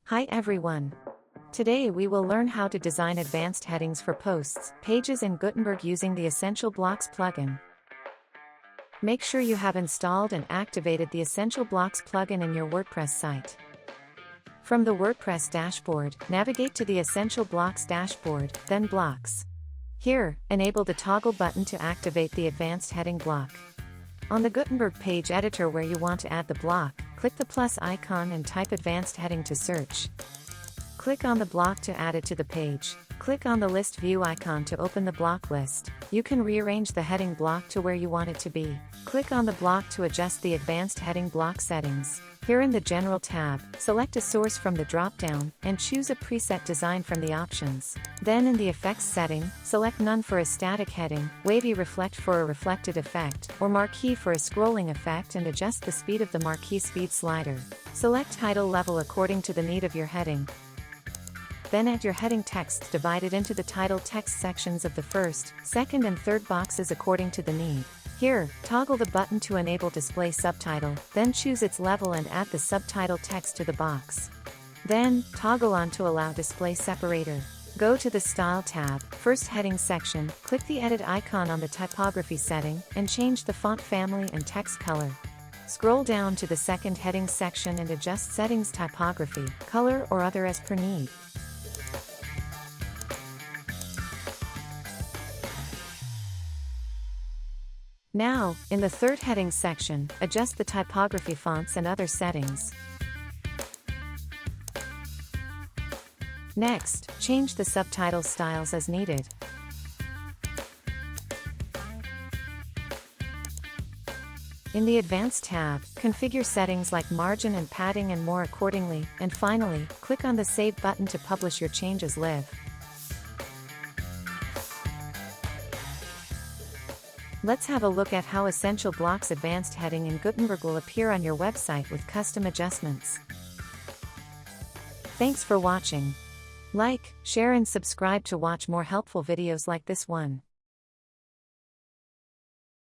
Hi everyone. Today we will learn how to design advanced headings for posts, pages in Gutenberg using the Essential Blocks plugin. Make sure you have installed and activated the Essential Blocks plugin in your WordPress site. From the WordPress dashboard, navigate to the Essential Blocks dashboard, then Blocks. Here, enable the toggle button to activate the advanced heading block. On the Gutenberg page editor where you want to add the block, click the plus icon and type advanced heading to search. Click on the block to add it to the page. Click on the list view icon to open the block list. You can rearrange the heading block to where you want it to be. Click on the block to adjust the advanced heading block settings. Here in the General tab, select a source from the drop-down, and choose a preset design from the options. Then in the Effects setting, select None for a static heading, Wavy Reflect for a reflected effect, or Marquee for a scrolling effect and adjust the speed of the marquee speed slider. Select title level according to the need of your heading. Then add your heading text divided into the title text sections of the first, second and third boxes according to the need. Here, toggle the button to enable display subtitle, then choose its level and add the subtitle text to the box. Then, toggle on to allow display separator. Go to the Style tab, first heading section, click the edit icon on the typography setting, and change the font family and text color. Scroll down to the second heading section and adjust settings typography, color or other as per need. Now, in the third heading section, adjust the typography fonts and other settings. Next, change the subtitle styles as needed. In the Advanced tab, configure settings like margin and padding and more accordingly, and finally, click on the Save button to publish your changes live. Let's have a look at how Essential Blocks advanced heading in Gutenberg will appear on your website with custom adjustments. Thanks for watching. Like, share and subscribe to watch more helpful videos like this one.